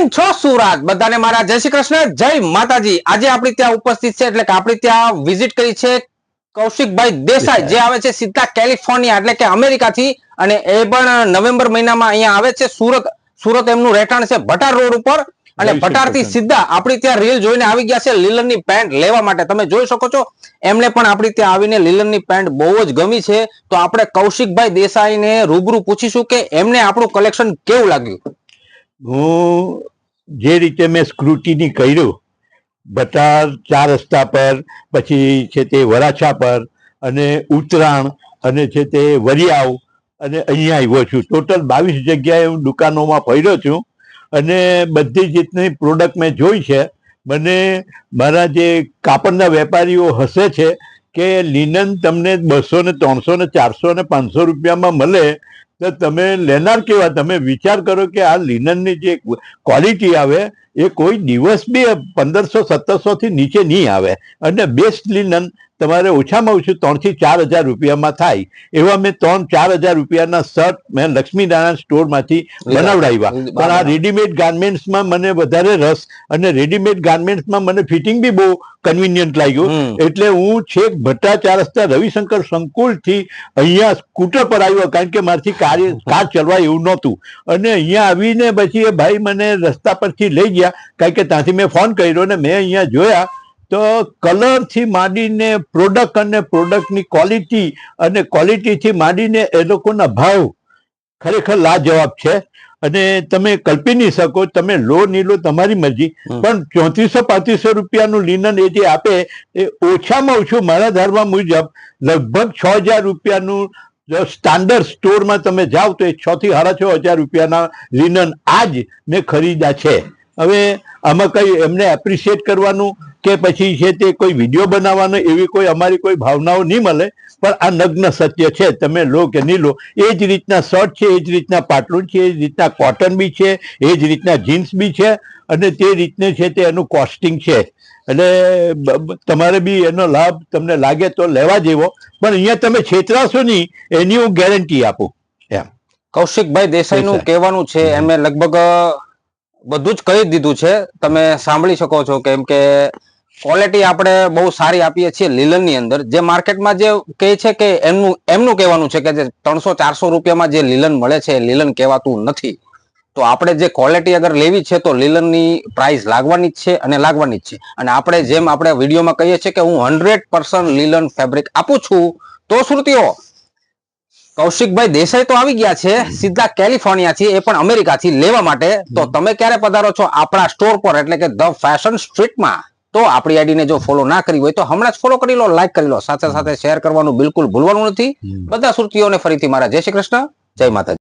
કેમ છો સુરત? બધાને મારા જય શ્રી કૃષ્ણ, જય માતાજી। આજે આપણી ત્યાં ઉપસ્થિત છે, એટલે કે આપણી ત્યાં વિઝિટ કરી છે કૌશિકભાઈ દેસાઈ, જે આવે છે સીધા કેલિફોર્નિયા એટલે કે અમેરિકાથી, અને એ પણ નવેમ્બર મહિનામાં અહીંયા આવે છે સુરત। સુરત એમનું રહેઠાણ છે ભટાર રોડ ઉપર, અને ભટાર થી સીધા આપણી ત્યાં રીલ જોઈને આવી ગયા છે લીલનની પેન્ટ લેવા માટે। તમે જોઈ શકો છો, એમને પણ આપણી ત્યાં આવીને લીલનની પેન્ટ બહુ જ ગમી છે। તો આપણે કૌશિકભાઈ દેસાઈને રૂબરૂ પૂછીશું કે એમને આપણું કલેક્શન કેવું લાગ્યું। હું જે રીતે મેં સ્ક્રુટીની કર્યું ભટાર 4 રસ્તા પર, પછી છે તે વરાછા પર, અને ઉત્તરાણ, અને છે તે વરિયાવ, અને અહીંયા આવ્યો છું। ટોટલ 22 જગ્યાએ હું દુકાનોમાં ફર્યો છું, અને બધી રીતની પ્રોડક્ટ મેં જોઈ છે। મને મારા જે કાપડના વેપારીઓ હસે છે કે લિનન તમને 200 ને 300 ને 400 ને 500 રૂપિયામાં મળે, તો તમે લેનાર કેવા? તમે વિચાર કરો કે આ લિનનની જે ક્વોલિટી આવે એ કોઈ દિવસ બી 1500-1700 થી નીચે નહીં આવે, અને બેસ્ટ લિનન તમારે ઓછામાં ઓછું 3 થી 4 હજાર રૂપિયામાં થાય। એવા મેં 3-4 હજાર રૂપિયાના શર્ટ મેં લક્ષ્મીનારાયણ સ્ટોરમાંથી બનાવડાવ્યા। પણ આ રેડીમેડ ગાર્મેન્ટ્સમાં મને વધારે રસ, અને રેડીમેડ ગાર્મેન્ટ્સમાં મને ફિટિંગ બી બહુ કન્વિનિયન્ટ લાગ્યું, એટલે હું છેક ભટ્ટા 4 રસ્તા રવિશંકર સંકુલથી અહીંયા સ્કૂટર પર આવ્યો, કારણ કે મારથી કાર ચલવાય એવું નહોતું। અને અહીંયા આવીને પછી એ ભાઈ મને રસ્તા પરથી લઈ ગયા, કારણ કે ત્યાંથી મેં ફોન કર્યો, ને મેં અહીંયા જોયા તો કલરથી માંડીને પ્રોડક્ટ, અને પ્રોડક્ટની ક્વોલિટી, અને ક્વોલિટીથી માંડીને એ લોકોના ભાવ ખરેખર લાજવાબ છે। અને તમે કલ્પી નહીં શકો, તમે લો નહીં લો તમારી મરજી, પણ 3400-3500 રૂપિયાનું લિનન એ જે આપે એ ઓછામાં ઓછું મારા ધારવા મુજબ લગભગ 6000 રૂપિયાનું સ્ટાન્ડર્ડ સ્ટોરમાં તમે જાઓ તો એ 6 થી 6.5 રૂપિયાના લિનન આજ મેં ખરીદ્યા છે। હવે આમાં કઈ એમને એપ્રિશિએટ કરવાનું કે પછી છે તે કોઈ વિડીયો બનાવવાનો એવી કોઈ અમારી કોઈ ભાવનાઓ નહીં મળે, પણ આ નગ્ન સત્ય છે। તમે લો કે નહીં લો, એ જ રીતના શર્ટ છે, એ જ રીતના પાટલુન છે, એ જ રીતના કોટન બી છે, એ જ રીતના જીન્સ બી છે, અને તે રીતને છે તે એનું કોસ્ટિંગ છે। એટલે તમારે બી એનો લાભ તમને લાગે તો લેવા જેવો, પણ અહીંયા તમે છેતરાશો નહીં એની હું ગેરંટી આપું એમ। કૌશિકભાઈ દેસાઈનું કહેવાનું છે, એમને લગભગ બધું જ કહી દીધું છે, તમે સાંભળી શકો છો, કેમ કે ક્વોલિટી આપણે બહુ સારી આપીએ છીએ લીલનની અંદર। જે માર્કેટમાં જે કહે છે કે એમનું કહેવાનું છે કે જે 300-400 રૂપિયામાં જે લીલન મળે છે લીલન કહેવાતું નથી। તો આપણે જે ક્વોલિટી અગર લેવી છે તો લીલનની પ્રાઇસ લાગવાની જ છે, અને લાગવાની જ છે। અને આપણે જેમ આપણે વિડીયોમાં કહીએ છીએ કે હું 100% લીલન ફેબ્રિક આપું છું। તો શ્રુતિઓ, કૌશિકભાઈ દેસાઈ તો આવી ગયા છે સીધા કેલિફોર્નિયાથી, એ પણ અમેરિકાથી લેવા માટે। તો તમે ક્યારે પધારો છો આપણા સ્ટોર પર, એટલે કે ધ ફેશન સ્ટ્રીટમાં? તો આપણી આઈડીને જો ફોલો ના કરી હોય તો હમણાં જ ફોલો કરી લો, લાઈક કરી લો, સાથે સાથે શેર કરવાનું બિલકુલ ભૂલવાનું નથી। બધા શ્રુતિઓને ફરીથી મારા જય શ્રી કૃષ્ણ, જય માતાજી।